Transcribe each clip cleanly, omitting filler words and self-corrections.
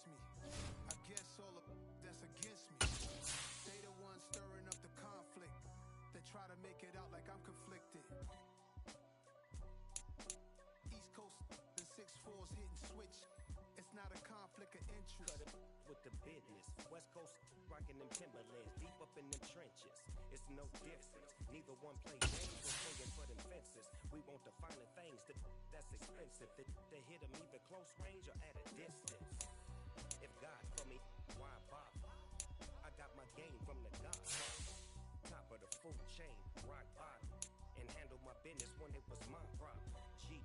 against me. I guess all of that's against me. They the ones stirring up the conflict. They try to make it out like I'm conflicted. East Coast and 6'4's hitting switch. It's not a conflict of interest. With the business, West Coast rocking them Timberlands, deep up in them trenches. It's no difference. Neither one play games or swinging for them fences. We want the finer things that's expensive. They hit them either close range or at a distance. If God for me, why bother? I got my game from the Godfather. Top of the food chain, rock bottom, and handle my business when it was my problem. G,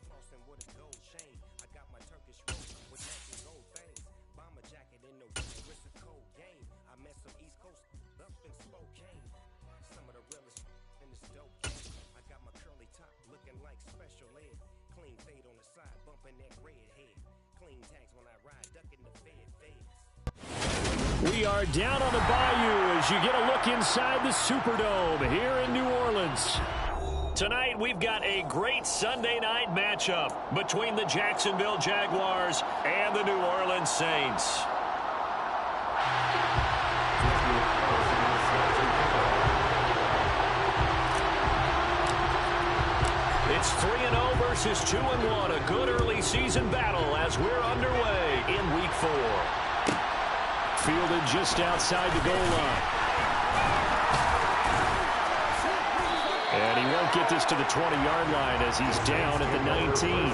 flossing with a gold chain. I got my Turkish rope with matching gold things. Bomber jacket in the winter, it's a cold game. I met some East Coast up in Spokane. Some of the realest in this dope game. I got my curly top looking like special ed. Clean fade on the side, bumping that red head. Clean tags when I ride, ducking the feds. We are down on the bayou as you get a look inside the Superdome here in New Orleans. Tonight, we've got a great Sunday night matchup between the Jacksonville Jaguars and the New Orleans Saints. It's 3-0 versus 2-1, a good early season battle as we're underway in Week 4. Fielded just outside the goal line. And he won't get this to the 20-yard line as he's down at the 19.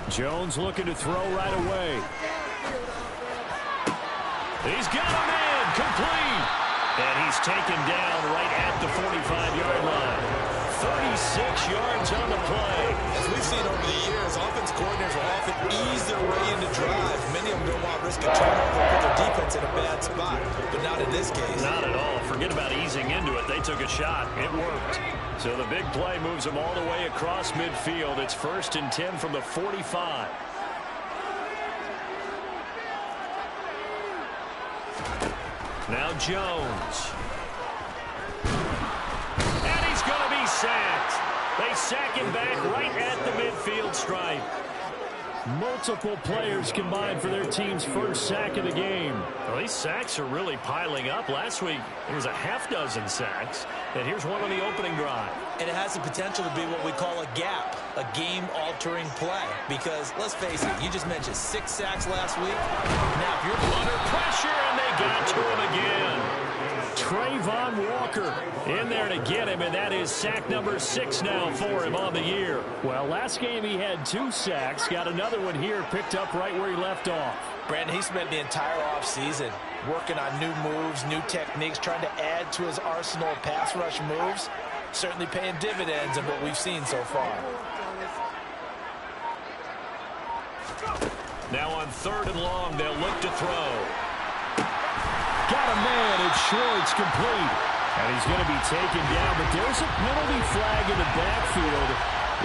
Jones looking to throw right away. He's got him in, complete. And he's taken down right at the 45-yard line. 36 yards on the play. As we've seen over the years, offense coordinators will often ease their way into drives. Many of them don't want to risk a turnover or put their defense in a bad spot, but not in this case. Not at all. Forget about easing into it. They took a shot. It worked. So the big play moves them all the way across midfield. It's 1st and 10 from the 45. Now Jones. And he's going to be sacked. They sack him back right at the midfield stripe. Multiple players combined for their team's first sack of the game. Well, these sacks are really piling up. Last week, there was a half-dozen sacks. And here's one on the opening drive. And it has the potential to be what we call a gap, a game-altering play. Because, let's face it, you just mentioned 6 sacks last week. Now, if you're under pressure, and they got to him again. Trayvon Walker in there to get him, and that is sack number 6 now for him on the year. Well, last game he had 2 sacks. Got another one here, picked up right where he left off. Brandon, he spent the entire offseason working on new moves, new techniques, trying to add to his arsenal of pass rush moves. Certainly paying dividends in what we've seen so far. Now on 3rd and long, they'll look to throw. Got a man, it's short, it's complete. And he's going to be taken down, but there's a penalty flag in the backfield.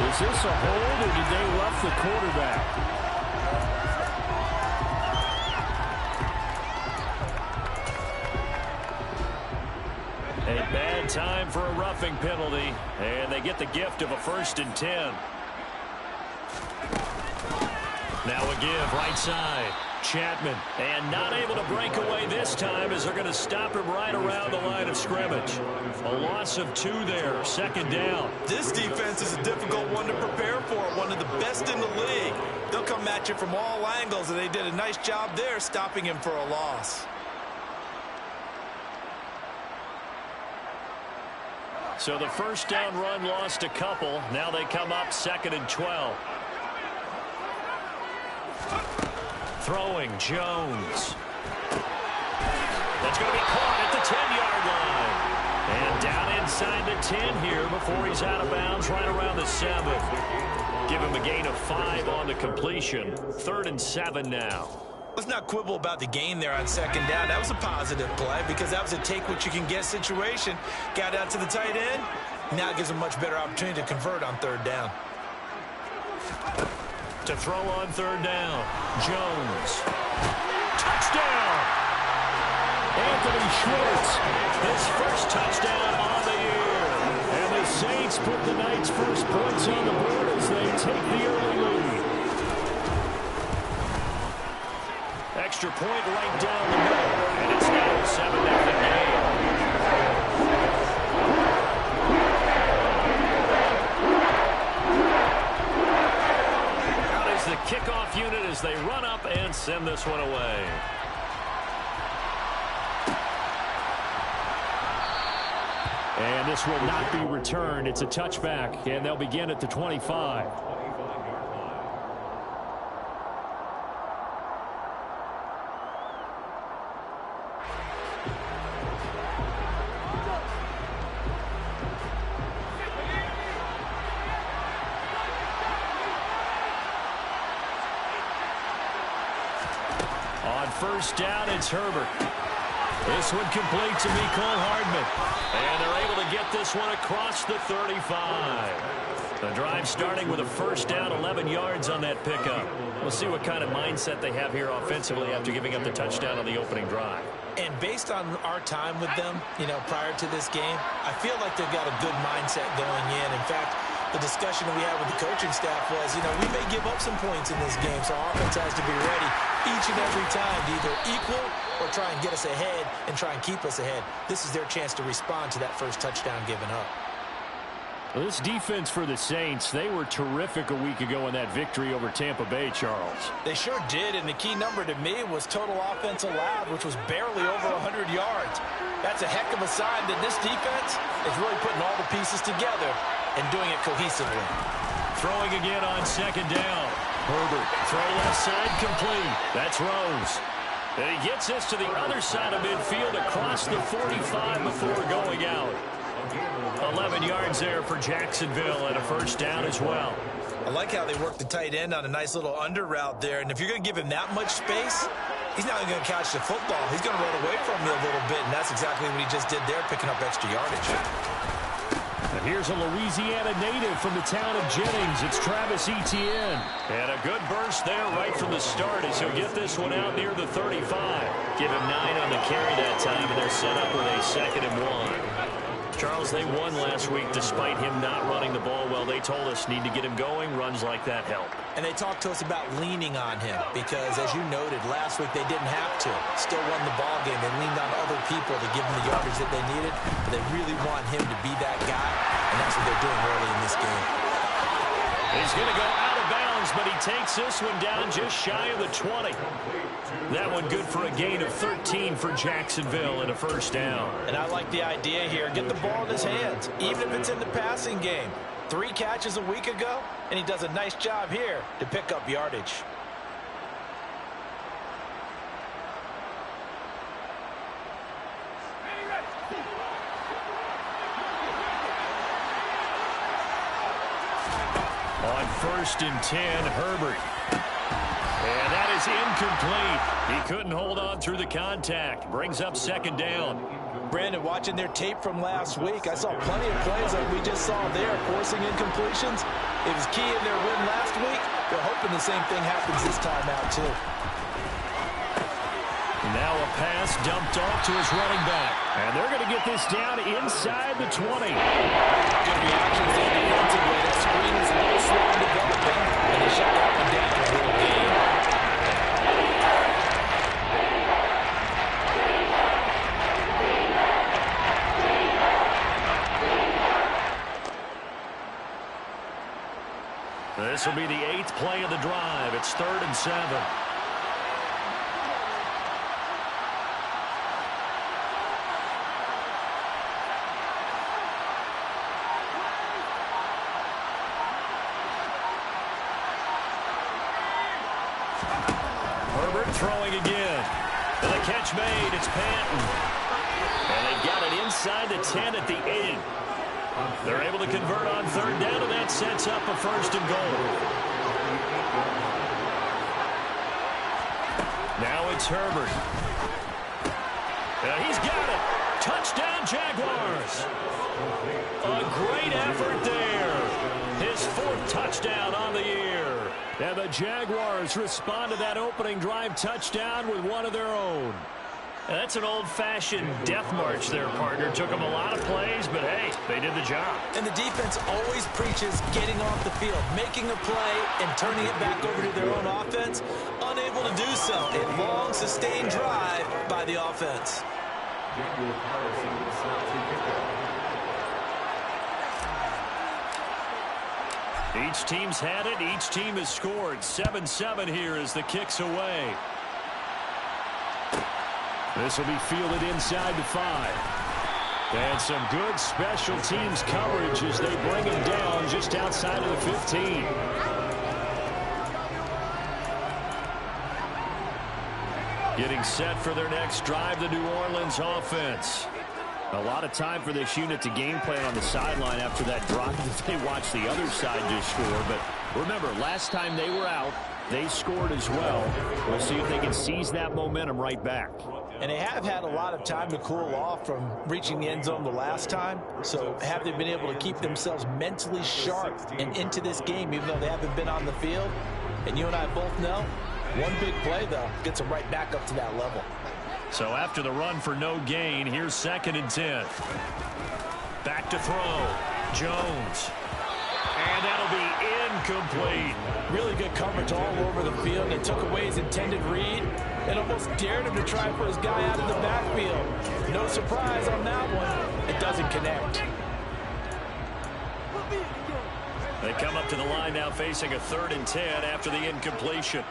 Is this a hold, or did they rough the quarterback? A bad time for a roughing penalty, and they get the gift of a 1st and 10. Now a give, right side. Chapman, and not able to break away this time as they're going to stop him right around the line of scrimmage. A loss of 2 there, 2nd down. This defense is a difficult one to prepare for, one of the best in the league. They'll come at you from all angles, and they did a nice job there stopping him for a loss. So the 1st down run lost a couple. Now they come up 2nd and 12. Throwing, Jones. That's going to be caught at the 10-yard line. And down inside the 10 here before he's out of bounds right around the 7. Give him a gain of 5 on the completion. 3rd and 7 now. Let's not quibble about the gain there on 2nd down. That was a positive play because that was a take-what-you-can-get situation. Got out to the tight end. Now it gives him a much better opportunity to convert on 3rd down. To throw on 3rd down, Jones. Touchdown! Anthony Schwartz, his first touchdown on the year. And the Saints put the Knights' first points on the board as they take the early lead. Extra point right down the middle, and it's now a 7-0 game. Out is the kickoff unit as they run up and send this one away. And this will not be returned. It's a touchback, and they'll begin at the 25. On 1st down, it's Herbert. This one complete to Mecole Hardman. And they're able to get this one across the 35. The drive starting with a 1st down, 11 yards on that pickup. We'll see what kind of mindset they have here offensively after giving up the touchdown on the opening drive. And based on our time with them, prior to this game, I feel like they've got a good mindset going in. In fact, the discussion that we had with the coaching staff was, we may give up some points in this game, so our offense has to be ready each and every time to either equal or try and get us ahead and try and keep us ahead. This is their chance to respond to that first touchdown given up. Well, this defense for the Saints, they were terrific a week ago in that victory over Tampa Bay, Charles. They sure did, and the key number to me was total offense allowed, which was barely over 100 yards. That's a heck of a sign that this defense is really putting all the pieces together and doing it cohesively. Throwing again on 2nd down. Herbert, throw left side complete. That's Rose. And he gets this to the other side of midfield across the 45 before going out. 11 yards there for Jacksonville and a 1st down as well. I like how they work the tight end on a nice little under route there. And if you're going to give him that much space, he's not going to catch the football. He's going to run away from you a little bit, and that's exactly what he just did there, picking up extra yardage. And here's a Louisiana native from the town of Jennings. It's Travis Etienne. And a good burst there right from the start as he'll get this one out near the 35. Give him 9 on the carry that time, and they're set up with a 2nd and 1. Charles, they won last week despite him not running the ball well. They told us need to get him going. Runs like that help. And they talked to us about leaning on him because, as you noted, last week they didn't have to. Still won the ball game. They leaned on other people to give them the yardage that they needed. But they really want him to be that guy, and that's what they're doing early in this game. He's going to go out of bounds, but he takes this one down just shy of the 20. That one good for a gain of 13 for Jacksonville and a 1st down. And I like the idea here. Get the ball in his hands, even if it's in the passing game. 3 catches a week ago, and he does a nice job here to pick up yardage. On 1st and 10, Herbert. And that is incomplete. He couldn't hold on through the contact. Brings up 2nd down. Brandon, watching their tape from last week, I saw plenty of plays like we just saw there, forcing incompletions. It was key in their win last week. They're hoping the same thing happens this time out, too. Now a pass dumped off to his running back. And they're going to get this down inside the 20. Good reactions there defensively. That screen is a little slow in developing, and they shut that one down for a little gain. This will be the 8th play of the drive. It's 3rd and 7. Herbert throwing again. And the catch made. It's Patton. And they've got it inside the 10 at the 8. They're able to convert on third down, and that sets up a first and goal. Now it's Herbert. And he's got it. Touchdown, Jaguars. A great effort there. His 4th touchdown on the year. And the Jaguars respond to that opening drive touchdown with one of their own. And that's an old-fashioned death march there, partner. Took them a lot of plays, but, hey, they did the job. And the defense always preaches getting off the field, making a play, and turning it back over to their own offense. Unable to do so. A long, sustained drive by the offense. Each team's had it. Each team has scored. 7-7 here as the kick's away. This will be fielded inside the 5. And some good special teams coverage as they bring him down just outside of the 15. Getting set for their next drive, the New Orleans offense. A lot of time for this unit to game plan on the sideline after that drive that they watched the other side just score. But remember, last time they were out, they scored as well. We'll see if they can seize that momentum right back. And they have had a lot of time to cool off from reaching the end zone the last time. So have they been able to keep themselves mentally sharp and into this game, even though they haven't been on the field? And you and I both know, one big play, though, gets them right back up to that level. So after the run for no gain, here's 2nd and 10. Back to throw. Jones. And that'll be incomplete. Really good coverage all over the field. They took away his intended read and almost dared him to try for his guy out of the backfield. No surprise on that one. It doesn't connect. They come up to the line now facing a 3rd and 10 after the incompletion.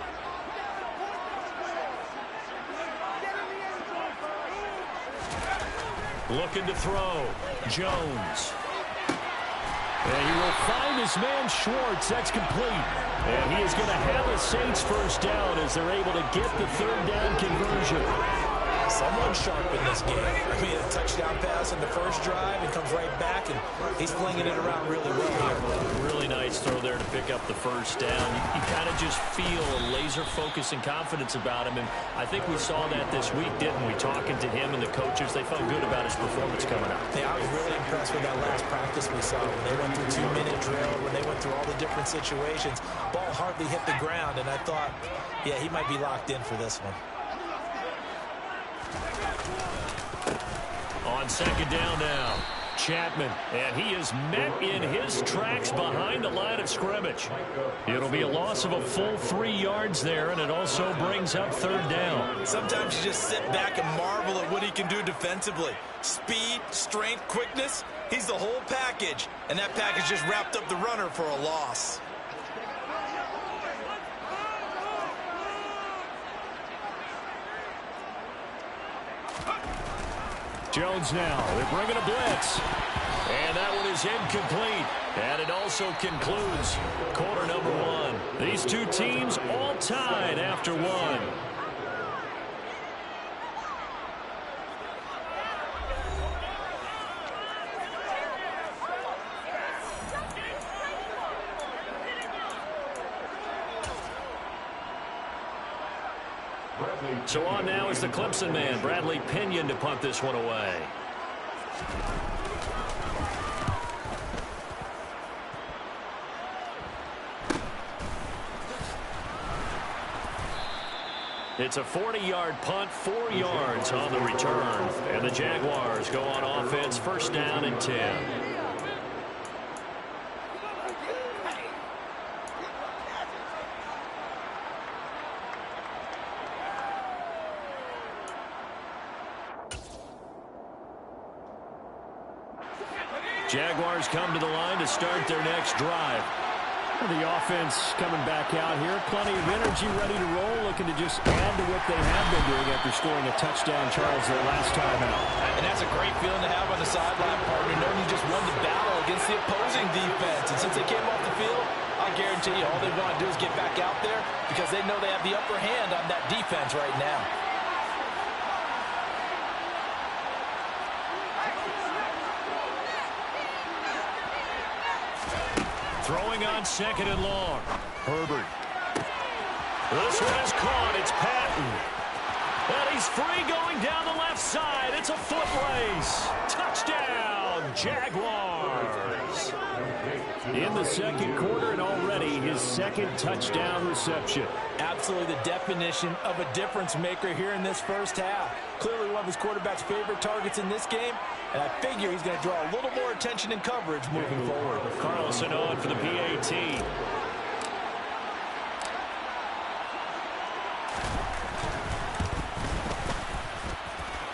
Looking to throw. Jones. And he will find his man Schwartz. That's complete. And he is going to have a Saints first down as they're able to get the 3rd down conversion. Someone sharp in this game. I mean, a touchdown pass in the first drive and comes right back, and he's flinging it around really well here. Really nice throw there to pick up the first down. You kind of just feel a laser focus and confidence about him, and I think we saw that this week, didn't we? Talking to him and the coaches, they felt good about his performance coming up. Yeah, I was really impressed with that last practice we saw when they went through 2-minute drill, when they went through all the different situations. Ball hardly hit the ground, and I thought, yeah, he might be locked in for this one. On 2nd down now, Chapman, and he is met in his tracks behind the line of scrimmage. It'll be a loss of a full 3 yards there, and it also brings up 3rd down. Sometimes you just sit back and marvel at what he can do defensively. Speed, strength, quickness, he's the whole package, and that package just wrapped up the runner for a loss. Jones now, they're bringing a blitz. And that one is incomplete. And it also concludes quarter number 1. These two teams all tied after 1. So on now is the Clemson man, Bradley Pinion, to punt this one away. It's a 40-yard punt, 4 yards on the return. And the Jaguars go on offense, first down and 10. Jaguars come to the line to start their next drive. The offense coming back out here. Plenty of energy, ready to roll, looking to just add to what they have been doing after scoring a touchdown, Charles, their last time out. And that's a great feeling to have on the sideline, partner, knowing you just won the battle against the opposing defense. And since they came off the field, I I guarantee you, all they want to do is get back out there because they know they have the upper hand on that defense right now. Throwing on second and long. Herbert. This one is caught. It's Patton. And he's free going down the left side. It's a foot race. Touchdown, Jaguars. In the second quarter and already his second touchdown reception. Absolutely the definition of a difference maker here in this first half. Clearly one of his quarterback's favorite targets in this game, and I figure he's going to draw a little more attention and coverage moving forward. Carlson on for the PAT.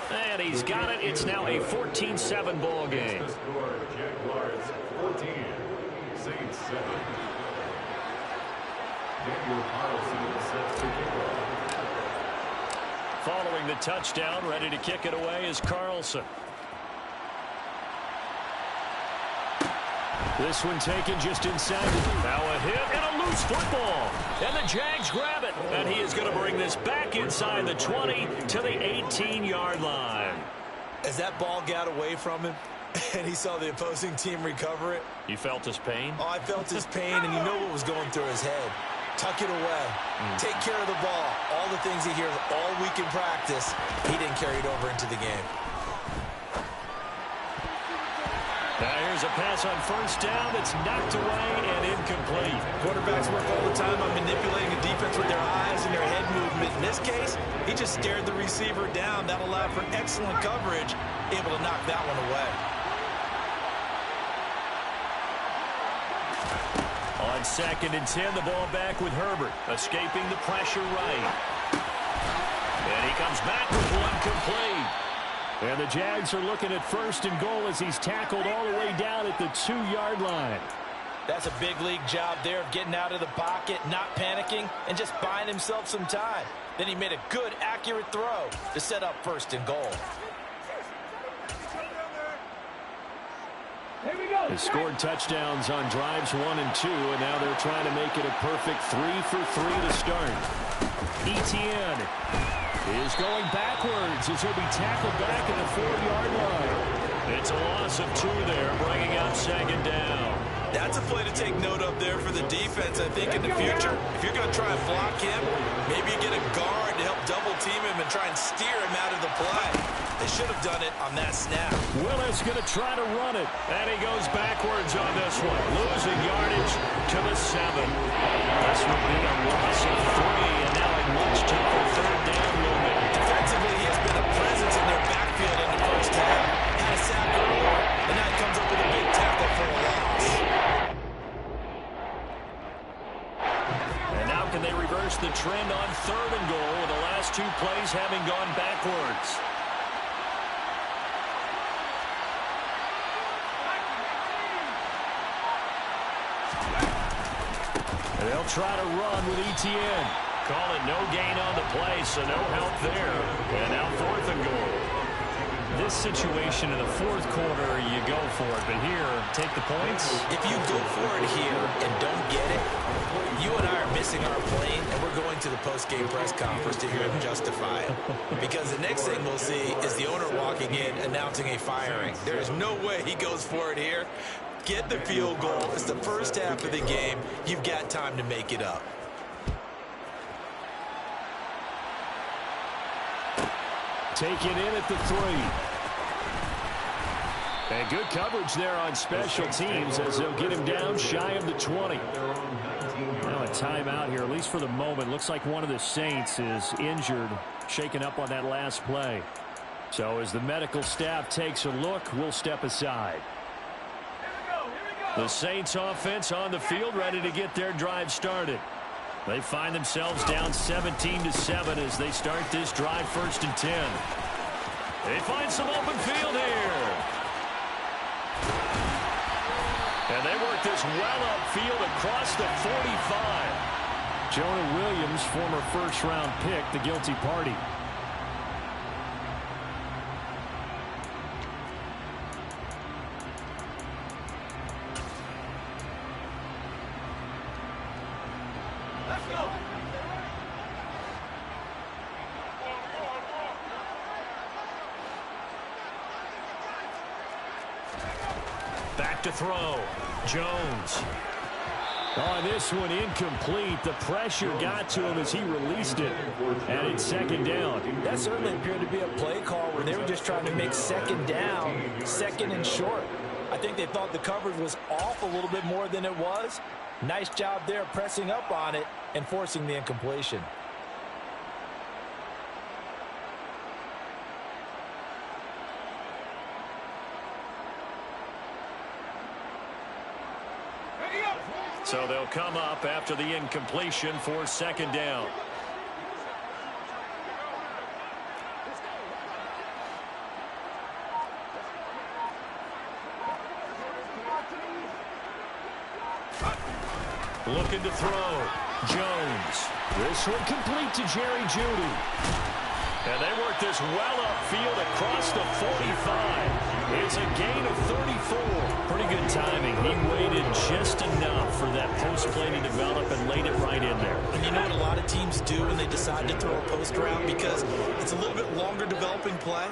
And he's got it. It's now a 14-7 ball game. Jaguars 14, Saints 7. Following the touchdown, ready to kick it away is Carlson. This one taken just inside. Now a hit and a loose football. And the Jags grab it. And he is going to bring this back inside the 20 to the 18-yard line. As that ball got away from him and he saw the opposing team recover it. You felt his pain? Oh, I felt his pain, and you know what was going through his head. Tuck it away. Take care of the ball. All the things he hears all week in practice, he didn't carry it over into the game. Now here's a pass on first down that's knocked away and incomplete. Quarterbacks work all the time on manipulating a defense with their eyes and their head movement. In this case, he just stared the receiver down. That allowed for excellent coverage, able to knock that one away. On second and 10, the ball back with Herbert, escaping the pressure right. And he comes back with one complete. And the Jags are looking at first and goal as he's tackled all the way down at the 2-yard line. That's a big league job there of getting out of the pocket, not panicking, and just buying himself some time. Then he made a good, accurate throw to set up first and goal. They scored touchdowns on drives 1 and 2, and now they're trying to make it a perfect 3 for 3 to start. Etienne is going backwards as he'll be tackled back at the 4-yard line. It's a loss of 2 there, bringing up second down. That's a play to take note of there for the defense, I think, in the future. If you're going to try and block him, maybe you get a guard to help double-team him and try and steer him out of the play. They should have done it on that snap. Willis going to try to run it, and he goes backwards on this one, losing yardage to the 7. This will be a loss of 3, and now a much tougher third down movement. Defensively, he has been a presence in their backfield in the first half. Had a sack earlier, and now he comes up with a big tackle for a loss. And now can they reverse the trend on third and goal with the last 2 plays having gone backwards? They'll try to run with Etienne. Call it no gain on the play, so no help there. And now 4th and goal. This situation in the 4th quarter, you go for it. But here, take the points. If you go for it here and don't get it, you and I are missing our plane, and we're going to the post-game press conference to hear him justify it. Because the next thing we'll see is the owner walking in, announcing a firing. There is no way he goes for it here. Get the field goal. It's the first half of the game. You've got time to make it up. Taken in at the 3. And good coverage there on special teams as they'll get him down shy of the 20. Now a timeout here, at least for the moment. Looks like one of the Saints is injured, shaken up on that last play. So as the medical staff takes a look, we'll step aside. The Saints offense on the field, ready to get their drive started. They find themselves down 17-7 as they start this drive 1st and 10. They find some open field here. And they work this well upfield across the 45. Jonah Williams, former first-round pick, the guilty party. Back to throw. Jones. On this one, incomplete. The pressure got to him as he released it. And it's second down. That certainly appeared to be a play call where they were just trying to make second down, second and short. I think they thought the coverage was off a little bit more than it was. Nice job there pressing up on it and forcing the incompletion. So they'll come up after the incompletion for second down. Looking to throw. Jones. This one complete to Jerry Jeudy. And they work this well upfield across the 45. It's a gain of 34. Pretty good timing. He waited just enough for that post play to develop and laid it right in there. And you know what a lot of teams do when they decide to throw a post route? Because it's a little bit longer developing play.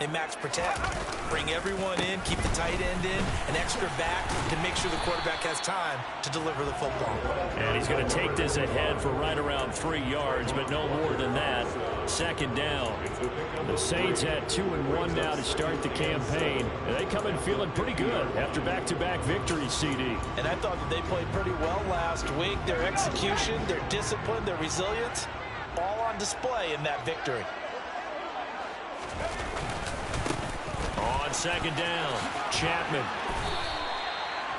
They max protect. Bring everyone in, keep the tight end in, an extra back to make sure the quarterback has time to deliver the football. And he's going to take this ahead for right around 3 yards, but no more than that. Second down. The Saints had 2-1 now to start the campaign. And they come in feeling pretty good after back-to-back victories, CD. And I thought that they played pretty well last week. Their execution, their discipline, their resilience, all on display in that victory. On second down, Chapman.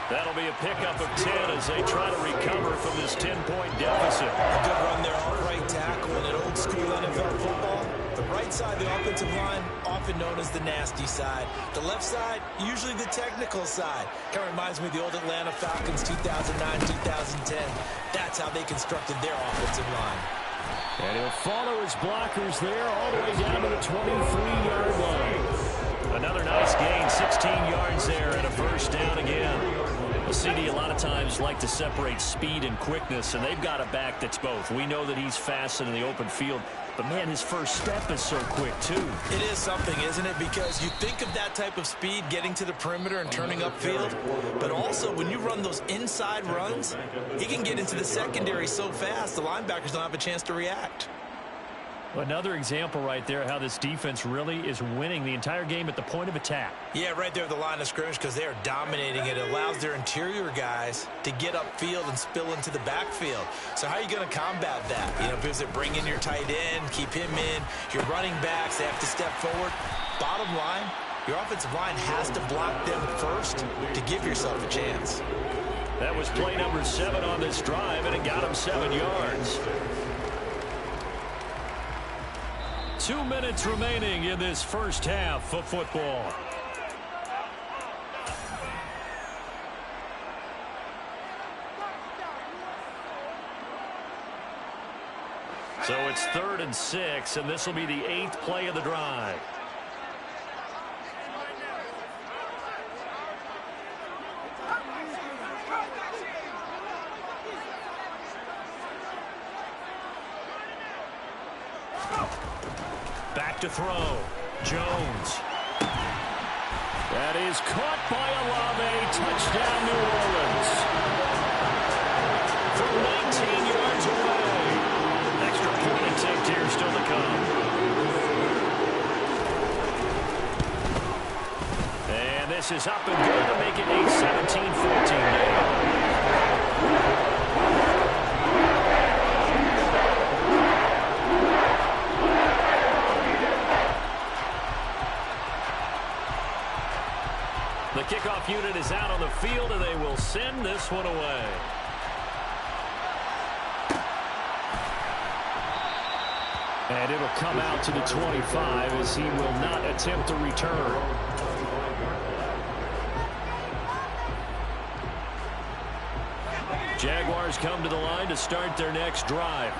That'll be a pickup of 10 as they try to recover from this 10-point deficit. A good run there off right tackle in an old-school NFL football. The right side of the offensive line, often known as the nasty side. The left side, usually the technical side. Kind of reminds me of the old Atlanta Falcons 2009-2010. That's how they constructed their offensive line. And he'll follow his blockers there all the way down to the 23-yard line. Another nice gain, 16 yards there and a first down again. The CD a lot of times like to separate speed and quickness, and they've got a back that's both. We know that he's fast in the open field, but, man, his first step is so quick, too. It is something, isn't it? Because you think of that type of speed getting to the perimeter and turning upfield, but also when you run those inside runs, he can get into the secondary so fast the linebackers don't have a chance to react. Another example right there how this defense really is winning the entire game at the point of attack. Yeah, right there at the line of scrimmage because they are dominating it. It allows their interior guys to get upfield and spill into the backfield. So how are you going to combat that? You know, because they bring in your tight end, keep him in. Your running backs, they have to step forward. Bottom line, your offensive line has to block them first to give yourself a chance. That was play number 7 on this drive, and it got him 7 yards. 2 minutes remaining in this first half of football. So it's 3rd and 6, and this will be the 8th play of the drive. Back to throw. Jones. That is caught by Olave. Touchdown, New Orleans. From 19 yards away. Extra point attempt here still to come. And this is up and good to make it a 17-14 game. The kickoff unit is out on the field, and they will send this one away. And it'll come out to the 25 as he will not attempt to return. Jaguars come to the line to start their next drive.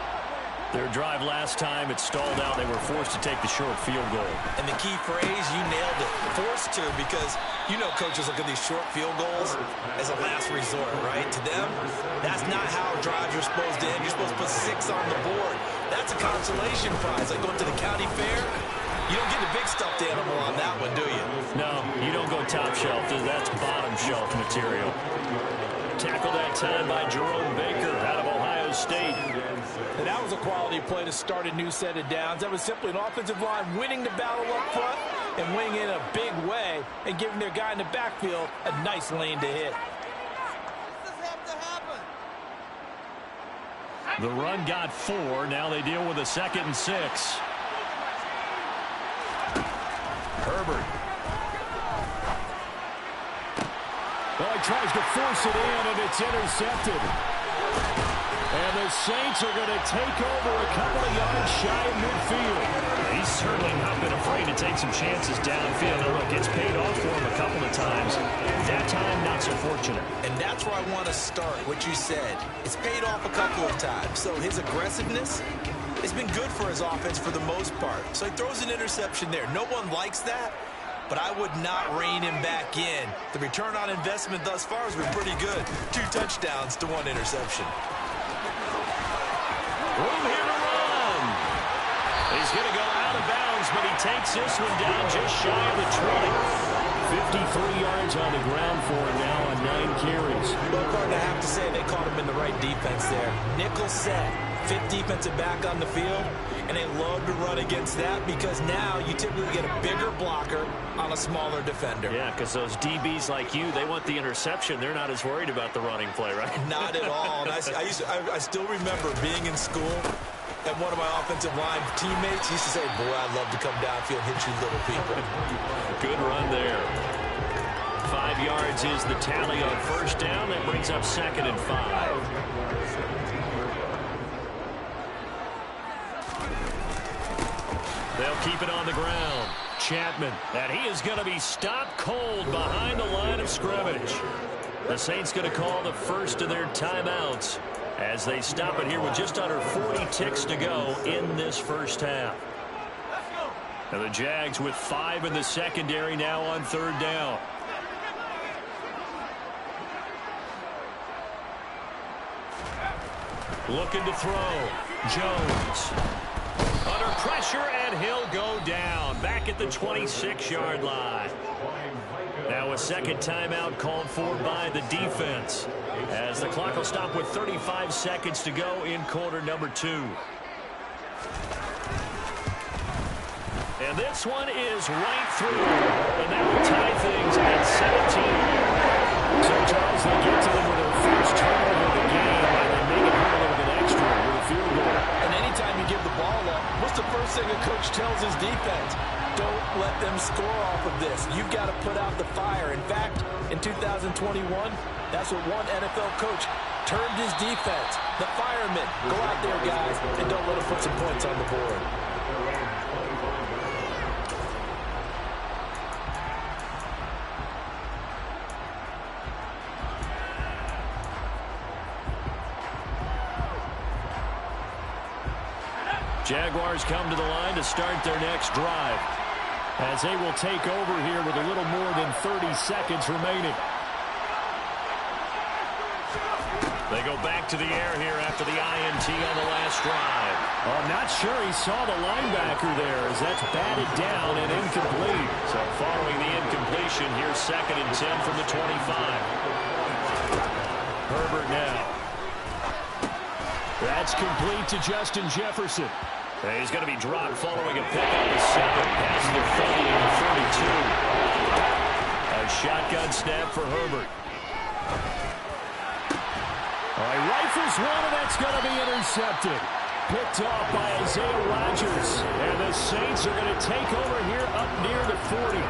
Their drive last time, it stalled out. They were forced to take the short field goal. And the key phrase, you nailed it. Forced to, because you know coaches look at these short field goals as a last resort, right? To them, that's not how drives are supposed to end. You're supposed to put 6 on the board. That's a consolation prize. Like going to the county fair, You don't get the big stuffed animal on that one, do you? No, you don't go top shelf. That's bottom shelf material. Tackled that time by Jerome Baker out of Ohio State. And that was a quality play to start a new set of downs. That was simply an offensive line winning the battle up front and winning in a big way and giving their guy in the backfield a nice lane to hit. The run got 4. Now they deal with a 2nd and 6. Herbert. Well, he tries to force it in, and it's intercepted. And the Saints are going to take over a couple of yards shy of midfield. He's certainly not been afraid to take some chances downfield. Now, look, it's paid off for him a couple of times. That time, not so fortunate. And that's where I want to start, what you said. It's paid off a couple of times. So his aggressiveness has been good for his offense for the most part. So he throws an interception there. No one likes that, but I would not rein him back in. The return on investment thus far has been pretty good. 2 touchdowns to 1 interception. Room here to run. He's going to go out of bounds, but he takes this one down just shy of the 20. 53 yards on the ground for him now on 9 carries. Well, Gordon, I have to say they caught him in the right defense there. Nickel set, 5th defensive back on the field, and they love to run against that because now you typically get a bigger blocker on a smaller defender. Yeah, because those DBs like you, they want the interception. They're not as worried about the running play, right? Not at all. And I still remember being in school, and one of my offensive line teammates used to say, boy, I'd love to come downfield and hit you little people. Good run there. 5 yards is the tally on 1st down. That brings up 2nd and 5. They'll keep it on the ground. Chapman, and he is going to be stopped cold behind the line of scrimmage. The Saints going to call the first of their timeouts as they stop it here with just under 40 ticks to go in this first half. And the Jags with 5 in the secondary now on 3rd down. Looking to throw. Jones. Under pressure, and he'll go down. Back at the 26-yard line. Now a 2nd timeout called for by the defense, as the clock will stop with 35 seconds to go in quarter number 2. And this one is right through. And that will tie things at 17. So, Charles, they get to them with their first turnover of the game, and they make it here a little bit extra with a field goal. And anytime you give the ball up, what's the first thing a coach tells his defense? Don't let them score off of this. You've got to put out the fire. In fact, in 2021, that's what one NFL coach termed his defense. The firemen. Go out there, guys, and don't let them put some points on the board. Jaguars come to the line to start their next drive, as they will take over here with a little more than 30 seconds remaining. They go back to the air here after the INT on the last drive. Oh, I'm not sure he saw the linebacker there, as that's batted down and incomplete. So following the incompletion, here's 2nd and 10 from the 25. Herbert now. That's complete to Justin Jefferson. He's going to be dropped following a pick on the 7, past the 30 and 42. A shotgun snap for Herbert. All right, rifles one, and that's going to be intercepted. Picked off by Isaiah Rodgers. And the Saints are going to take over here up near the 40.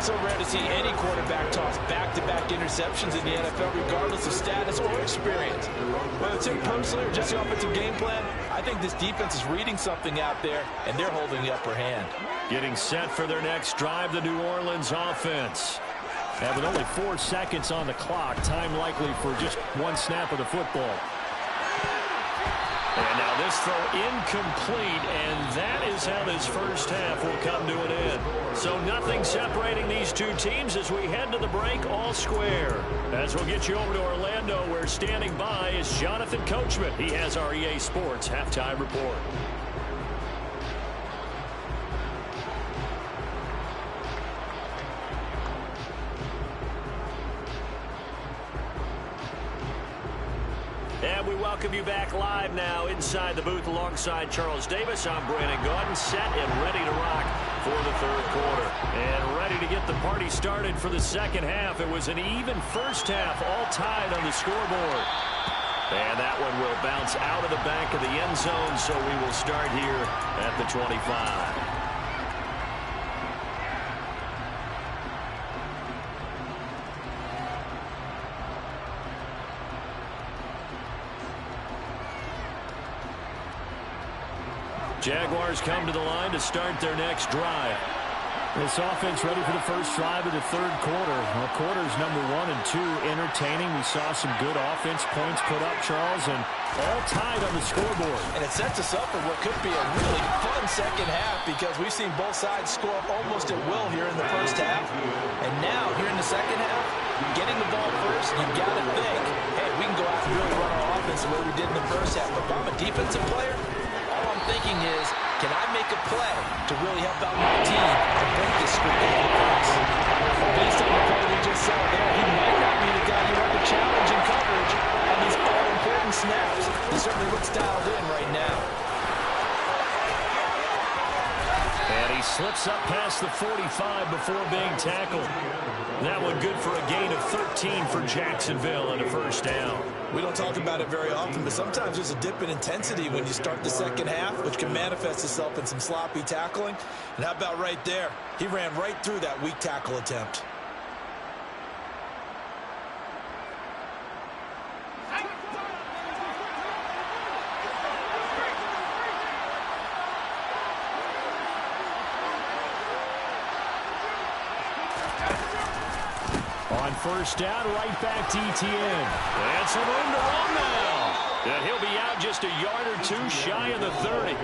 So rare to see any quarterback toss back-to-back interceptions in the NFL, regardless of status or experience. Whether it's him personally or just the offensive game plan, I think this defense is reading something out there, and they're holding the upper hand. Getting set for their next drive, the New Orleans offense. And with only 4 seconds on the clock, time likely for just one snap of the football. And now this throw incomplete, and that is how this first half will come to an end. So nothing separating these two teams as we head to the break, all square. As we'll get you over to Orlando, where standing by is Jonathan Coachman. He has our EA Sports halftime report. welcome you back live now inside the booth alongside Charles Davis. I'm Brandon Gaudin, set and ready to rock for the third quarter. And ready to get the party started for the second half. It was an even first half, all tied on the scoreboard. And that one will bounce out of the back of the end zone, so we will start here at the 25. Jaguars come to the line to start their next drive. This offense ready for the first drive of the third quarter. Well, quarters number 1 and 2 entertaining. We saw some good offense points put up, Charles, and all tied on the scoreboard. And it sets us up for what could be a really fun second half because we've seen both sides score up almost at will here in the first half. And now, here in the second half, getting the ball first, you've got to think, hey, we can go out and really run our offense the way we did in the first half. But if I'm a defensive player, all I'm thinking is, can I make a play to really help out my team and break this streak of offense? Based on the play we just saw there, he might not be the guy you have to challenge in coverage on these all-important snaps. He certainly looks dialed in right now. And he slips up past the 45 before being tackled. That one good for a gain of 13 for Jacksonville and a first down. We don't talk about it very often, but sometimes there's a dip in intensity when you start the second half, which can manifest itself in some sloppy tackling. And how about right there? He ran right through that weak tackle attempt. On first down, right back to Etienne. And some room to run now. And he'll be out just a yard or two shy of the 30.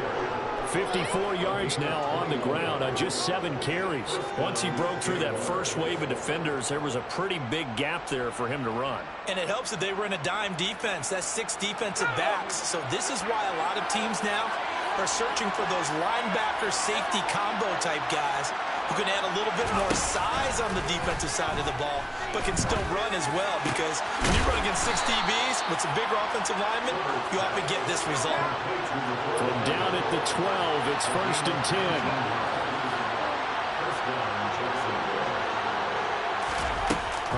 54 yards now on the ground on just 7 carries. Once he broke through that first wave of defenders, there was a pretty big gap there for him to run. And it helps that they were in a dime defense. That's 6 defensive backs. So this is why a lot of teams now are searching for those linebacker safety combo type guys who can add a little bit more size on the defensive side of the ball, but can still run as well, because when you run against 6 DBs with some bigger offensive linemen, you often get this result. From down at the 12, it's first and 10.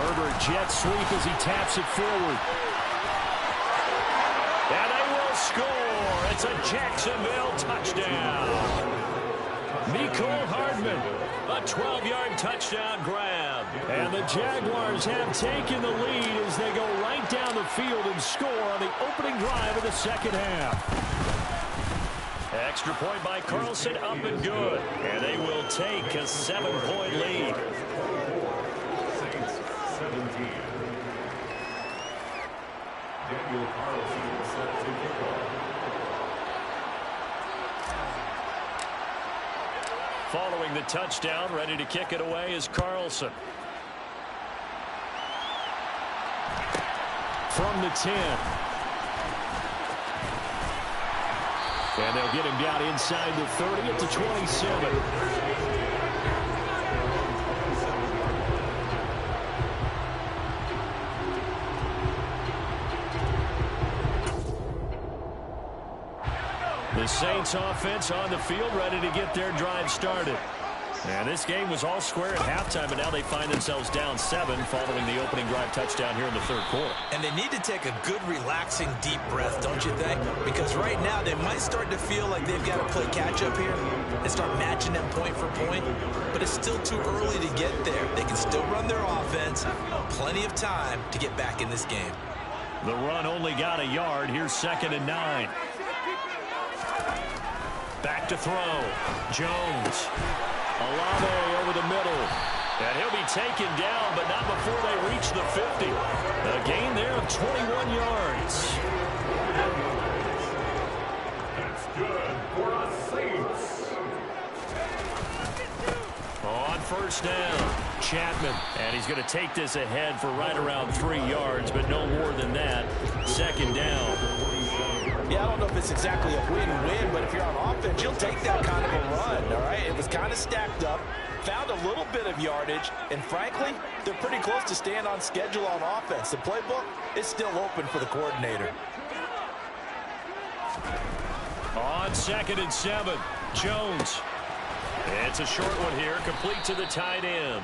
Herbert jet sweep as he taps it forward. And they will score. It's a Jacksonville touchdown. Mecole Hardman, a 12-yard touchdown grab. And the Jaguars have taken the lead as they go right down the field and score on the opening drive of the second half. Extra point by Carlson, up and good. And they will take a 7-point lead. Saints 17. Daniel Carlson set to kick off. Following the touchdown, ready to kick it away is Carlson. From the 10. And they'll get him down inside the 30 at the 27. The Saints offense on the field, ready to get their drive started. And this game was all square at halftime, but now they find themselves down 7 following the opening drive touchdown here in the third quarter. And they need to take a good, relaxing, deep breath, don't you think? Because right now they might start to feel like they've got to play catch-up here and start matching them point for point. But it's still too early to get there. They can still run their offense. Plenty of time to get back in this game. The run only got a yard. Here's 2nd and 9. Back to throw. Jones. Olave over the middle. And he'll be taken down, but not before they reach the 50. A gain there of 21 yards. That's good for a Saints. On first down, Chapman. And he's going to take this ahead for right around 3 yards, but no more than that. 2nd down. Yeah, I don't know if it's exactly a win-win, but if you're on offense, you'll take that kind of a run, all right? It was kind of stacked up, found a little bit of yardage, and frankly, they're pretty close to staying on schedule on offense. The playbook is still open for the coordinator. On 2nd and 7, Jones. It's a short one here, complete to the tight end.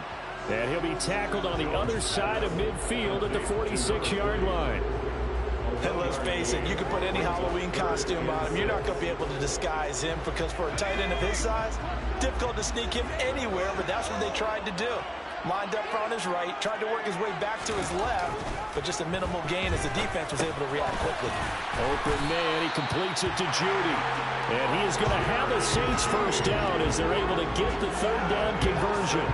And he'll be tackled on the other side of midfield at the 46-yard line. And let's face it, you can put any Halloween costume on him. You're not going to be able to disguise him because for a tight end of his size, difficult to sneak him anywhere, but that's what they tried to do. Lined up on his right, tried to work his way back to his left, but just a minimal gain as the defense was able to react quickly. Open man, he completes it to Judy. And he is going to have the Saints first down as they're able to get the third down conversion.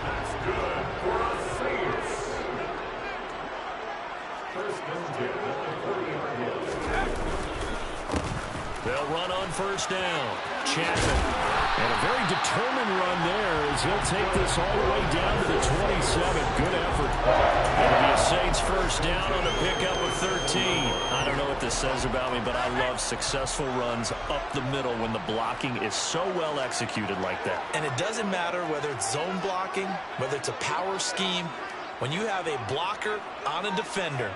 That's good for the Saints. First and 10 at the 40-yard line. They'll run on first down. Chapman. And a very determined run there as he'll take this all the way down to the 27. Good effort. It'll be a Saints first down on a pickup of 13. I don't know what this says about me, but I love successful runs up the middle when the blocking is so well executed like that. And it doesn't matter whether it's zone blocking, whether it's a power scheme. When you have a blocker on a defender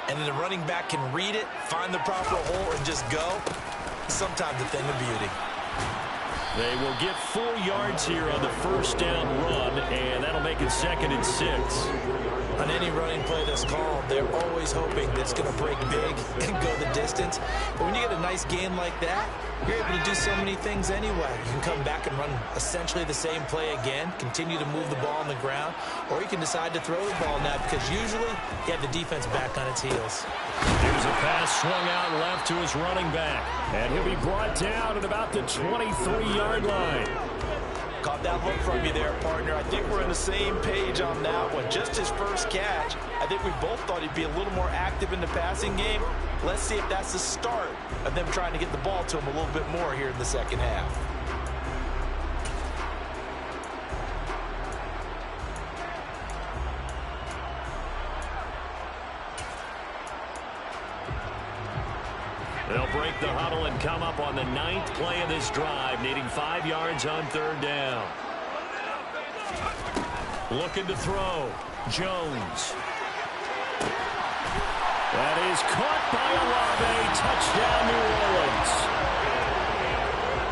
and then the running back can read it, find the proper hole, and just go, sometimes a thing of beauty. They will get 4 yards here on the first down run, and that'll make it 2nd and 6. On any running play that's called, they're always hoping that it's going to break big and go the distance. But when you get a nice gain like that, you're able to do so many things anyway. You can come back and run essentially the same play again, continue to move the ball on the ground, or you can decide to throw the ball now because usually you have the defense back on its heels. Here's a pass swung out left to his running back. And he'll be brought down at about the 23-yard line. Caught that look from you there, partner. I think we're on the same page on that one. Just his first catch. I think we both thought he'd be a little more active in the passing game. Let's see if that's the start of them trying to get the ball to him a little bit more here in the second half. They'll break the huddle and come up on the 9th play of this drive, needing 5 yards on third down. Looking to throw. Jones. That is caught by Olave. Touchdown, New Orleans.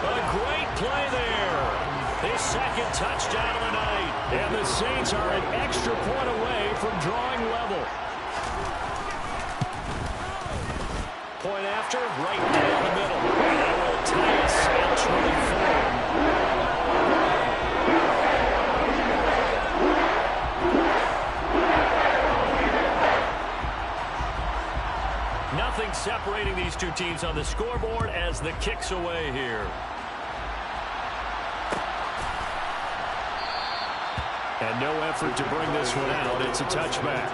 A great play there. His 2nd touchdown of the night. And the Saints are an extra point away from drawing level. Point after, right down the middle. That will tie us at 24. Nothing separating these two teams on the scoreboard as the kick's away here. And no effort to bring this one out. It's a touchback.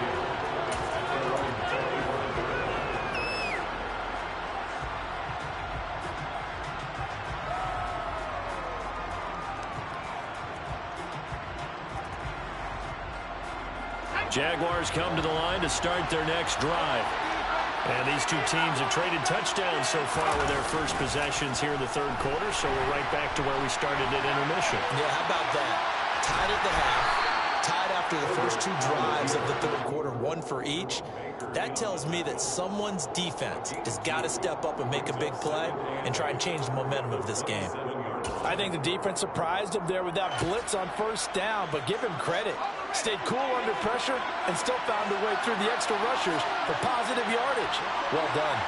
Jaguars come to the line to start their next drive. And these two teams have traded touchdowns so far with their first possessions here in the third quarter, so we're right back to where we started at intermission. Yeah, how about that? Tied at the half, tied after the first 2 drives of the third quarter, 1 for each. That tells me that someone's defense has got to step up and make a big play and try and change the momentum of this game. I think the defense surprised him there with that blitz on first down, but give him credit. Stayed cool under pressure and still found a way through the extra rushers for positive yardage. Well done.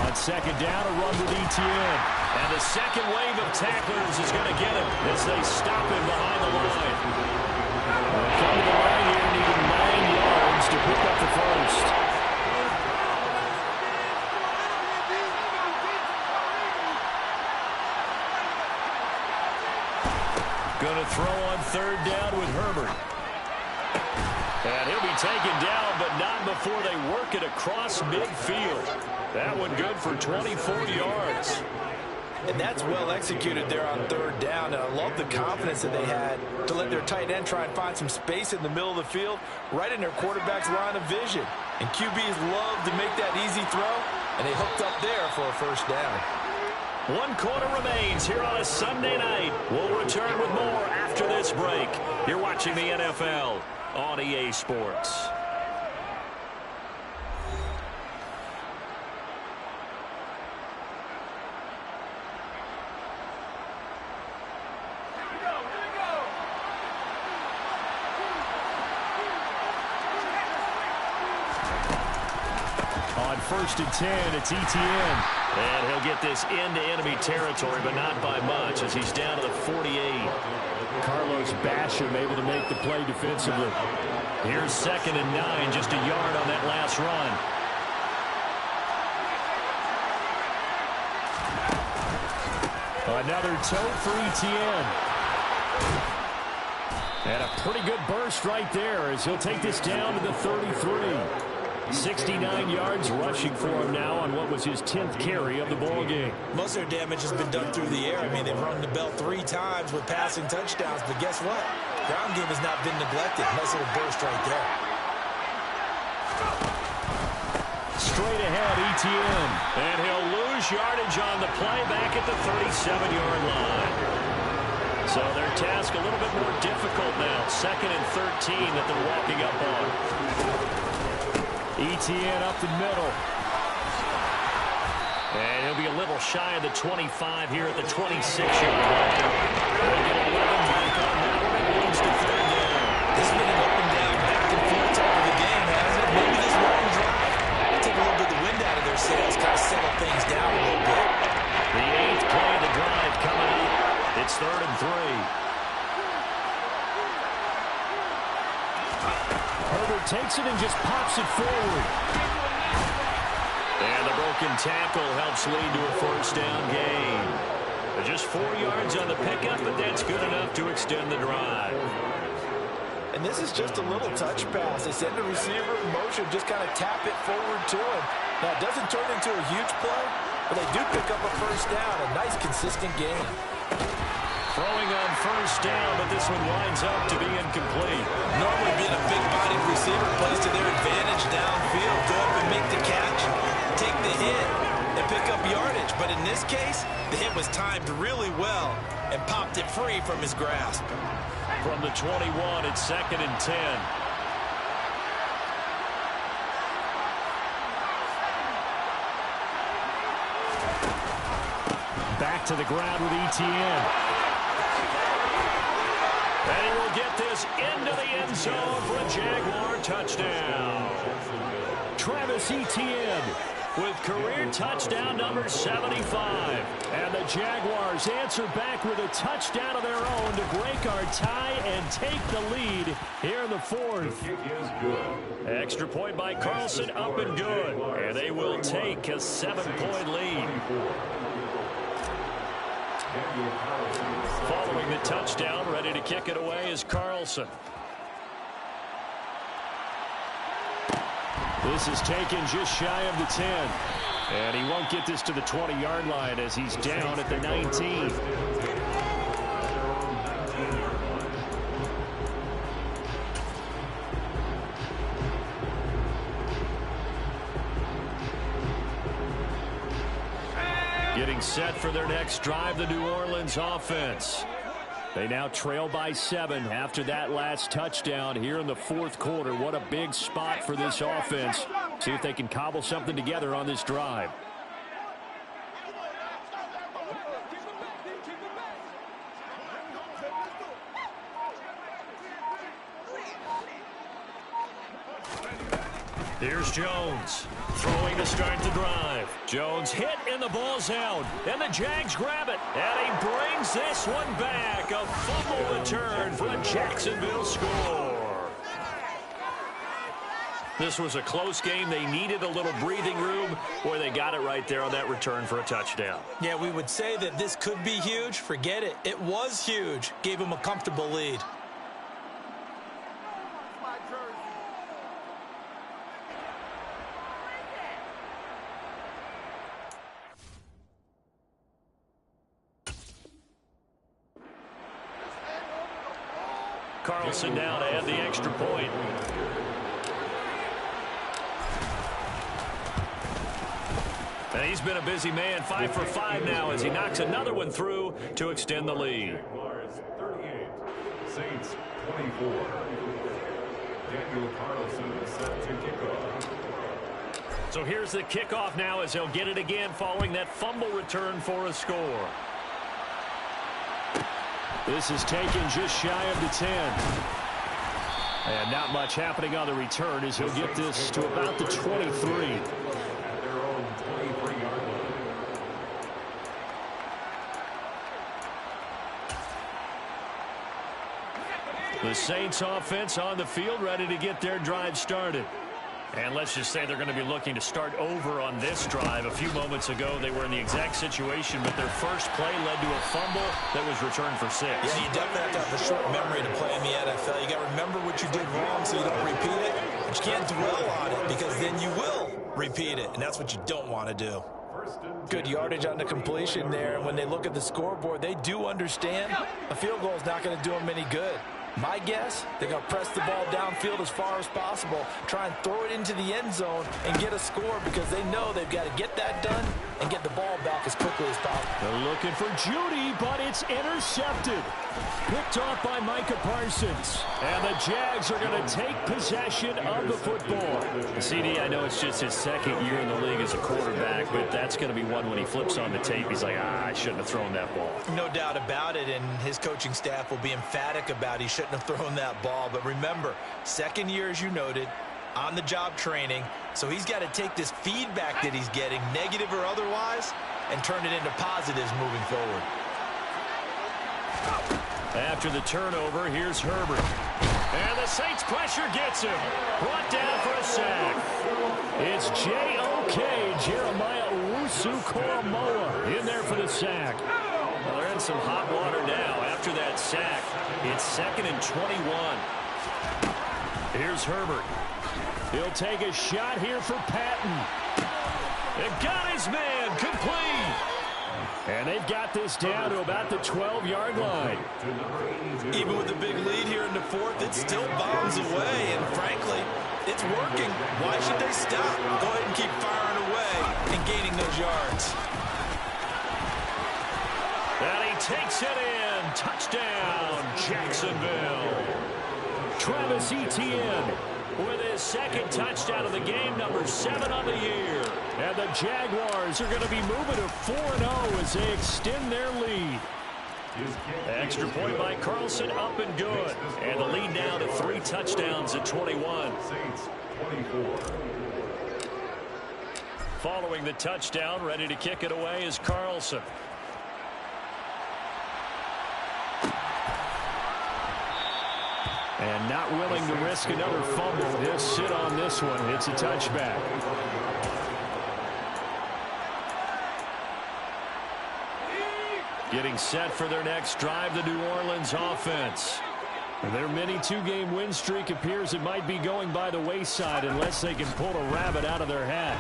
On second down, a run with Etienne. And the second wave of tacklers is going to get him as they stop him behind the line. They'll come to the line here, needing 9 yards to pick up the first. Going to throw on third down with Herbert. And he'll be taken down, but not before they work it across midfield. That one good for 24 yards. And that's well executed there on third down. And I love the confidence that they had to let their tight end try and find some space in the middle of the field, right in their quarterback's line of vision. And QBs love to make that easy throw, and they hooked up there for a first down. 1 quarter remains here on a Sunday night. We'll return with more after this break. You're watching the NFL on EA Sports. 1st and 10. It's Etienne. And he'll get this into enemy territory, but not by much as he's down to the 48. Carlos Basham able to make the play defensively. Here's 2nd and 9, just a yard on that last run. Another toe for Etienne. And a pretty good burst right there as he'll take this down to the 33. 69 yards rushing for him now on what was his 10th carry of the ball game. Most of their damage has been done through the air. I mean, they've rung the bell 3 times with passing touchdowns, but guess what? Ground game has not been neglected. Nice little burst right there. Straight ahead, Etienne. And he'll lose yardage on the play back at the 37-yard line. So their task a little bit more difficult now. 2nd and 13 that they're walking up on. Etienne up the middle. And he'll be a little shy of the 25 here at the 26-yard line. They'll get 11 back on that one. It leads to 3rd down. This has been an up and down, back and forth type of a game, hasn't it? Maybe this long drive take a little bit of the wind out of their sails, kind of settle things down a little bit. The 8th play of the drive coming up. It's 3rd and 3. Herbert takes it and just pops it forward. And the broken tackle helps lead to a 1st down gain. Just 4 yards on the pickup, but that's good enough to extend the drive. And this is just a little touch pass. They send the receiver in motion, just kind of tap it forward to him. Now, it doesn't turn into a huge play, but they do pick up a 1st down. A nice, consistent game. Throwing on 1st down, but this one winds up to be incomplete. Normally being a big-bodied receiver plays to their advantage downfield. Go up and make the catch, take the hit, and pick up yardage. But in this case, the hit was timed really well and popped it free from his grasp. From the 21, it's 2nd and 10. Back to the ground with Etienne. And he will get this into the end zone for a Jaguar touchdown. Travis Etienne with career touchdown number 75. And the Jaguars answer back with a touchdown of their own to break our tie and take the lead here in the 4th. Extra point by Carlson, up and good. And they will take a 7-point lead. Following the touchdown, ready to kick it away is Carlson. This is taken just shy of the 10. And he won't get this to the 20-yard line as he's down at the 19. Getting set for their next drive, the New Orleans offense. They now trail by 7 after that last touchdown here in the 4th quarter. What a big spot for this offense. See if they can cobble something together on this drive. Here's Jones, throwing to start the drive. Jones hit and the ball's out. And the Jags grab it. And he brings this one back. A fumble return for a Jacksonville score. This was a close game. They needed a little breathing room. Boy, they got it right there on that return for a touchdown. Yeah, we would say that this could be huge. Forget it. It was huge. Gave them a comfortable lead. Carlson now to add the extra point. And he's been a busy man, 5 for 5 now as he knocks another one through to extend the lead. Jaguars 38, Saints 24. Daniel Carlson set to kick off. So here's the kickoff now as he'll get it again following that fumble return for a score. This is taken just shy of the 10. And not much happening on the return as he'll get this to about the 23. The Saints offense on the field, ready to get their drive started. And let's just say they're going to be looking to start over on this drive. A few moments ago, they were in the exact situation, but their first play led to a fumble that was returned for 6. Yeah, you definitely have to have a short memory to play in the NFL. You got to remember what you did wrong so you don't repeat it. But you can't dwell on it because then you will repeat it, and that's what you don't want to do. Good yardage on the completion there. And when they look at the scoreboard, they do understand a field goal is not going to do them any good. My guess, they're going to press the ball downfield as far as possible, try and throw it into the end zone and get a score because they know they've got to get that done and get the ball back as quickly as possible. They're looking for Judy, but it's intercepted. Picked off by Micah Parsons. And the Jags are going to take possession of the football. CD, I know it's just his second year in the league as a quarterback, but that's going to be one when he flips on the tape. He's like, I shouldn't have thrown that ball. No doubt about it, and his coaching staff will be emphatic about he shouldn't have thrown that ball. But remember, second year, as you noted, on-the-job training, so he's got to take this feedback that he's getting, negative or otherwise, and turn it into positives moving forward. After the turnover, here's Herbert. And the Saints pressure gets him. Brought down for a sack. It's J.O.K. Jeremiah Owusu-Koramoah in there for the sack. Well, they're in some hot water now. After that sack, it's 2nd and 21. Here's Herbert. He'll take a shot here for Patton. It got his man complete. And they've got this down to about the 12-yard line. Even with a big lead here in the fourth, it still bombs away. And frankly, it's working. Why should they stop? Go ahead and keep firing away and gaining those yards. And he takes it in. Touchdown, Jacksonville. Travis Etienne with his second touchdown of the game, number 7 on the year. And the Jaguars are going to be moving to 4-0 as they extend their lead. Extra point by Carlson, up and good. And the lead now to 3 touchdowns at 21. Following the touchdown, ready to kick it away is Carlson. And not willing to risk another fumble. He'll sit on this one. It's a touchback. Getting set for their next drive, the New Orleans offense. Their mini 2-game win streak appears it might be going by the wayside unless they can pull a rabbit out of their hat.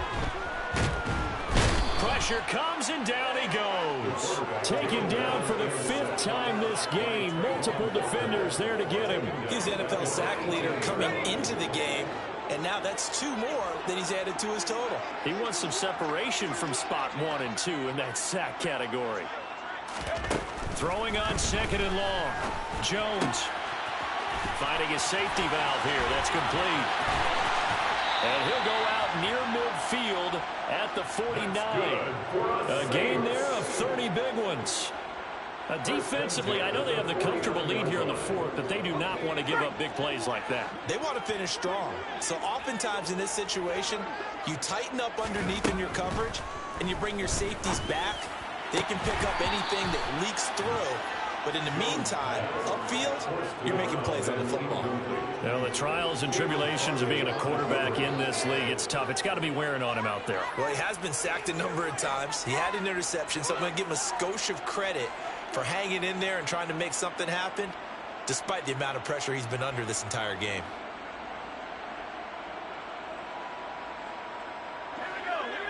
Pressure comes, and down he goes. Taken down for the 5th time this game. Multiple defenders there to get him. He's the NFL sack leader coming into the game, and now that's 2 more that he's added to his total. He wants some separation from spot 1 and 2 in that sack category. Throwing on 2nd and long. Jones finding his safety valve here. That's complete. And he'll go out near midfield at the 49. A gain there of 30 big ones. Defensively, I know they have the comfortable lead here in the 4th, but they do not want to give up big plays like that. They want to finish strong. So oftentimes in this situation, you tighten up underneath in your coverage, and you bring your safeties back. They can pick up anything that leaks through. But in the meantime, upfield, you're making plays on the football. Well, the trials and tribulations of being a quarterback in this league, it's tough. It's got to be wearing on him out there. Well, he has been sacked a number of times. He had an interception, so I'm going to give him a skosh of credit for hanging in there and trying to make something happen, despite the amount of pressure he's been under this entire game.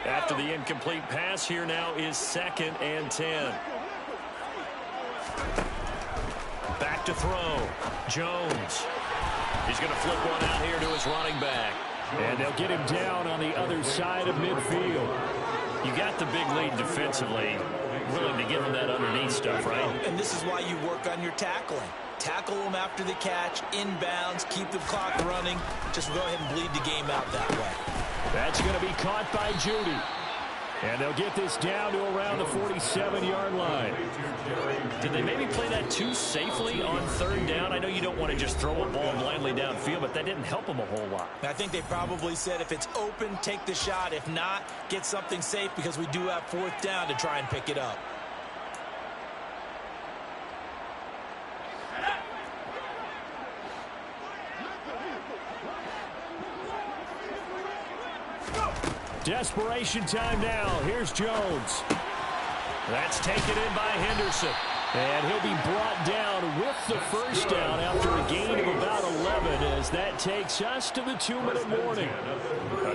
After the incomplete pass, here now is 2nd and 10. Back to throw. Jones. He's going to flip one out here to his running back. And they'll get him down on the other side of midfield. You got the big lead defensively. Willing to give him that underneath stuff, right? And this is why you work on your tackling. Tackle them after the catch, inbounds, keep the clock running. Just go ahead and bleed the game out that way. That's going to be caught by Judy. And they'll get this down to around the 47-yard line. Did they maybe play that too safely on 3rd down? I know you don't want to just throw a ball blindly downfield, but that didn't help them a whole lot. I think they probably said if it's open, take the shot. If not, get something safe because we do have 4th down to try and pick it up. Desperation time now. Here's Jones. That's taken in by Henderson. And he'll be brought down with the first down after a gain of about 11 as that takes us to the 2-minute warning.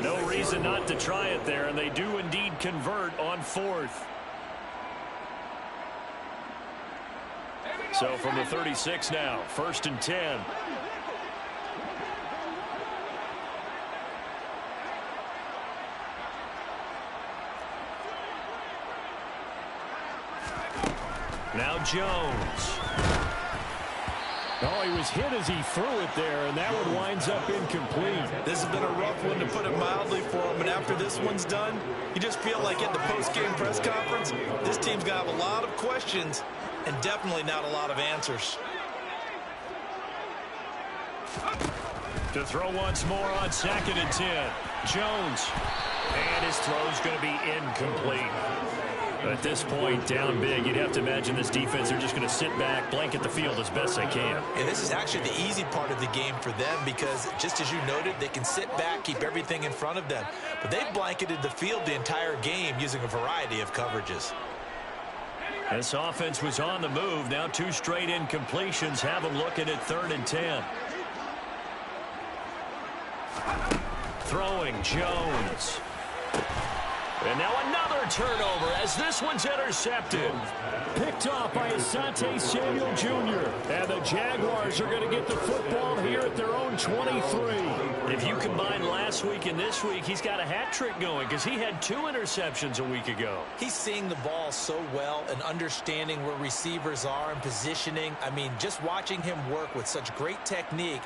No reason not to try it there, and they do indeed convert on 4th. So from the 36 now, 1st and 10. Now Jones. Oh, he was hit as he threw it there, and that one winds up incomplete. This has been a rough one, to put it mildly, for him. And after this one's done, you just feel like at the post-game press conference, this team's got a lot of questions and definitely not a lot of answers. To throw once more on 2nd and 10. Jones. And his throw's going to be incomplete. At this point, down big, you'd have to imagine this defense, they're just going to sit back, blanket the field as best they can. And this is actually the easy part of the game for them because, just as you noted, they can sit back, keep everything in front of them. But they've blanketed the field the entire game using a variety of coverages. This offense was on the move. Now 2 straight incompletions have them looking at 3rd and 10. Throwing Jones. And now another turnover as this one's intercepted. Picked off by Asante Samuel Jr. And the Jaguars are going to get the football here at their own 23. If you combine last week and this week, he's got a hat trick going because he had 2 interceptions a week ago. He's seeing the ball so well and understanding where receivers are and positioning. I mean, just watching him work with such great technique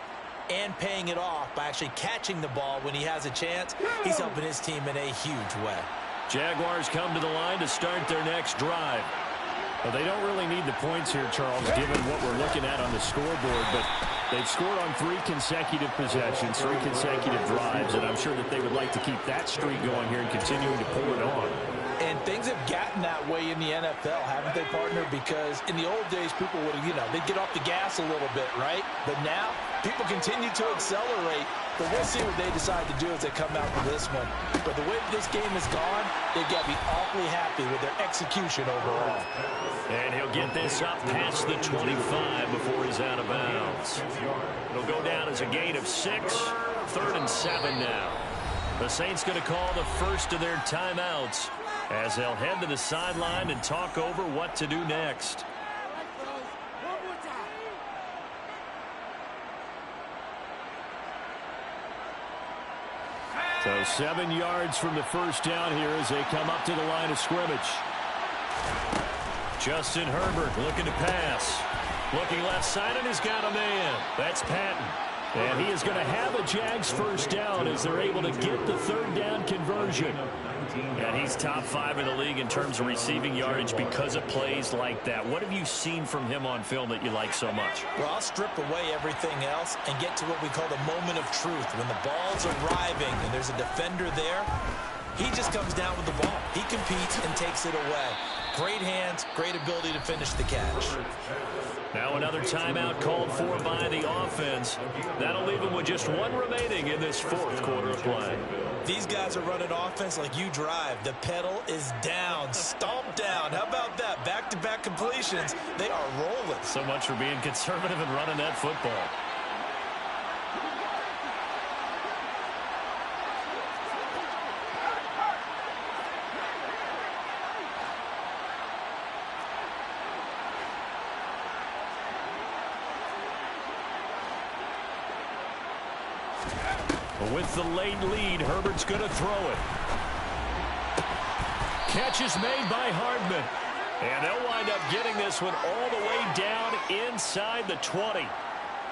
and paying it off by actually catching the ball when he has a chance, he's helping his team in a huge way. Jaguars come to the line to start their next drive. Well, they don't really need the points here, Charles, given what we're looking at on the scoreboard, but they've scored on 3 consecutive possessions, 3 consecutive drives, and I'm sure that they would like to keep that streak going here and continuing to pull it on. And things have gotten that way in the NFL, haven't they, partner? Because in the old days, people would have, they'd get off the gas a little bit, right? But now, people continue to accelerate. But we'll see what they decide to do as they come out for this one. But the way this game has gone, they've got to be awfully happy with their execution overall. And he'll get this up past the 25 before he's out of bounds. It'll go down as a gain of 6, 3rd and 7 now. The Saints going to call the first of their timeouts as they'll head to the sideline and talk over what to do next. So 7 yards from the first down here as they come up to the line of scrimmage. Justin Herbert looking to pass. Looking left side, and he's got a man. That's Patton. And he is going to have a Jags first down as they're able to get the 3rd down conversion. And he's top 5 in the league in terms of receiving yardage because of plays like that. What have you seen from him on film that you like so much? Well, I'll strip away everything else and get to what we call the moment of truth. When the ball's arriving and there's a defender there, he just comes down with the ball. He competes and takes it away. Great hands, great ability to finish the catch. Now another timeout called for by the offense. That'll leave them with just 1 remaining in this 4th quarter of play. These guys are running offense like you drive. The pedal is down, stomped down. How about that? Back-to-back completions. They are rolling. So much for being conservative and running that football. With the late lead, Herbert's going to throw it. Catch is made by Hardman. And they'll wind up getting this one all the way down inside the 20.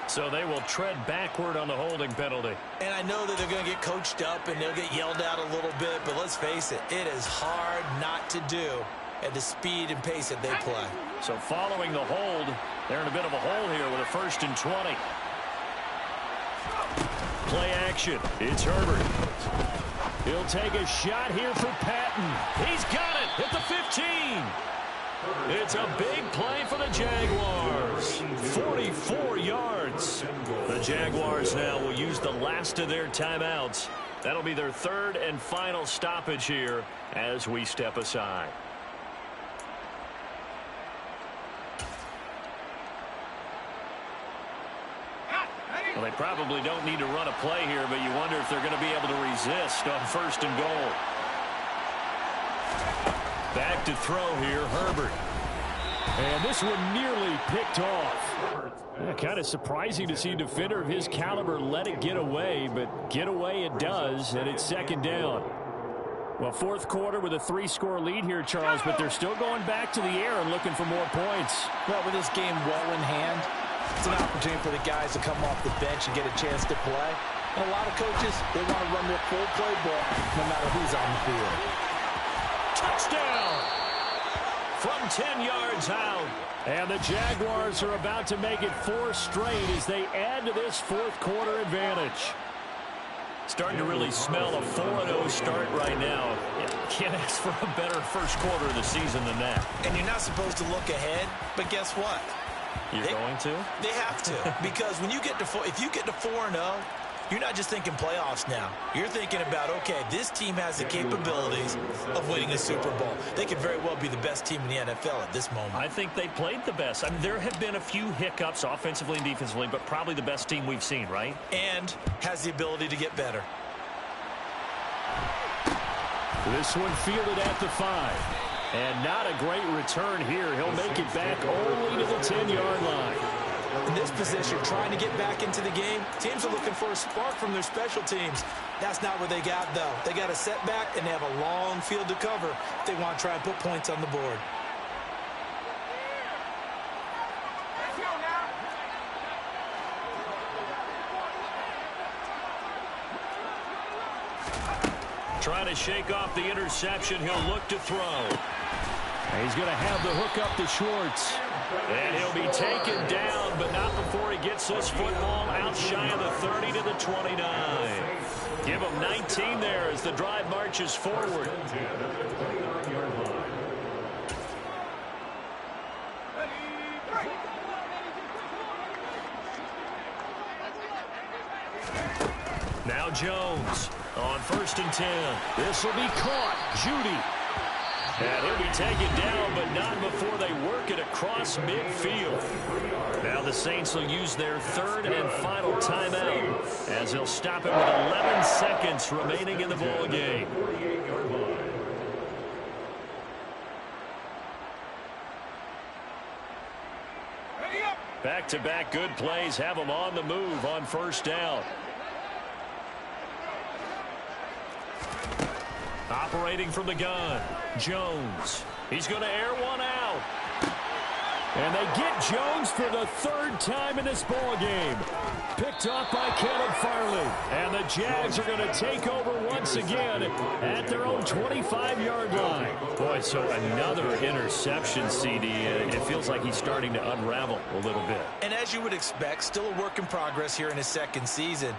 So they will tread backward on the holding penalty. And I know that they're going to get coached up and they'll get yelled at a little bit, but let's face it, it is hard not to do at the speed and pace that they play. So following the hold, they're in a bit of a hole here with a 1st and 20. Play action. It's Herbert. He'll take a shot here for Patton. He's got it at the 15. It's a big play for the Jaguars. 44 yards. The Jaguars now will use the last of their timeouts That'll be their third and final stoppage here as we step aside. Well, they probably don't need to run a play here, but you wonder if they're going to be able to resist on 1st and goal. Back to throw here, Herbert. And this one nearly picked off. Yeah, kind of surprising to see a defender of his caliber let it get away, but get away it does, and it's 2nd down. Well, 4th quarter with a 3-score lead here, Charles, but they're still going back to the air and looking for more points. Well, with this game well in hand, it's an opportunity for the guys to come off the bench and get a chance to play. And a lot of coaches, they want to run their full playbook no matter who's on the field. Touchdown! From 10 yards out. And the Jaguars are about to make it 4 straight as they add to this 4th quarter advantage. Starting to really smell a 4-0 start right now. Can't ask for a better first quarter of the season than that. And you're not supposed to look ahead, but guess what? You're going to? They have to. Because when you get to if you get to 4-0, you're not just thinking playoffs now. You're thinking about, okay, this team has the capabilities of winning a Super Bowl. They could very well be the best team in the NFL at this moment. I think they played the best. I mean, there have been a few hiccups offensively and defensively, but probably the best team we've seen, right? And has the ability to get better. This one fielded at the 5. And not a great return here. He'll make it back only to the 10-yard line. In this position, trying to get back into the game, teams are looking for a spark from their special teams. That's not what they got, though. They got a setback, and they have a long field to cover if they want to try and put points on the board. Trying to shake off the interception. He'll look to throw. He's going to have the hook up to Schwartz. And he'll be taken down, but not before he gets this football out shy of the 30 to the 29. Give him 19 there as the drive marches forward. Now Jones on 1st and 10. This will be caught. Judy. And he'll be taken down, but not before they work it across midfield. Now the Saints will use their 3rd and final timeout as they'll stop it with 11 seconds remaining in the ball game. Back-to-back good plays have them on the move on 1st down. Operating from the gun, Jones. He's going to air one out. And they get Jones for the 3rd time in this ball game. Picked off by Caleb Farley. And the Jags are going to take over once again at their own 25-yard line. Boy, so another interception, CD. It feels like he's starting to unravel a little bit. And as you would expect, still a work in progress here in his 2nd season.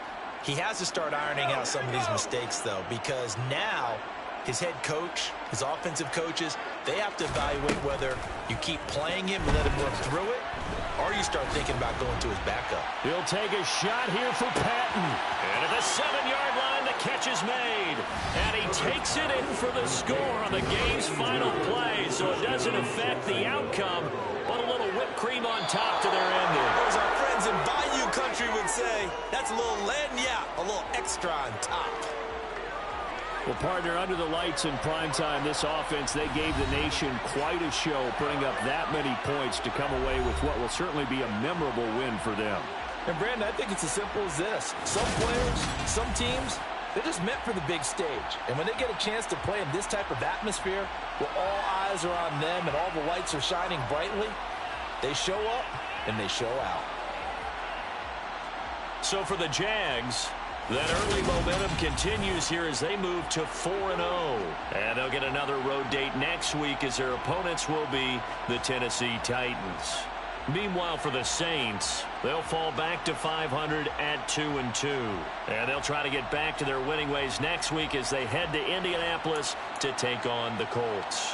He has to start ironing out some of these mistakes, though, because now his head coach, his offensive coaches, they have to evaluate whether you keep playing him and let him work through it, or you start thinking about going to his backup. He'll take a shot here for Patton. And at the 7-yard line, the catch is made. And he takes it in for the score on the game's final play, so it doesn't affect the outcome, but a little whipped cream on top to their ending. As our friends in Bayou Country would say, that's a little lagniappe, a little extra on top. Well, partner, under the lights in primetime, this offense, they gave the nation quite a show, putting up that many points to come away with what will certainly be a memorable win for them. And, Brandon, I think it's as simple as this. Some players, some teams, they're just meant for the big stage. And when they get a chance to play in this type of atmosphere, where all eyes are on them and all the lights are shining brightly, they show up and they show out. So for the Jags, that early momentum continues here as they move to 4-0. And they'll get another road date next week as their opponents will be the Tennessee Titans. Meanwhile, for the Saints, they'll fall back to 500 at 2-2. And they'll try to get back to their winning ways next week as they head to Indianapolis to take on the Colts.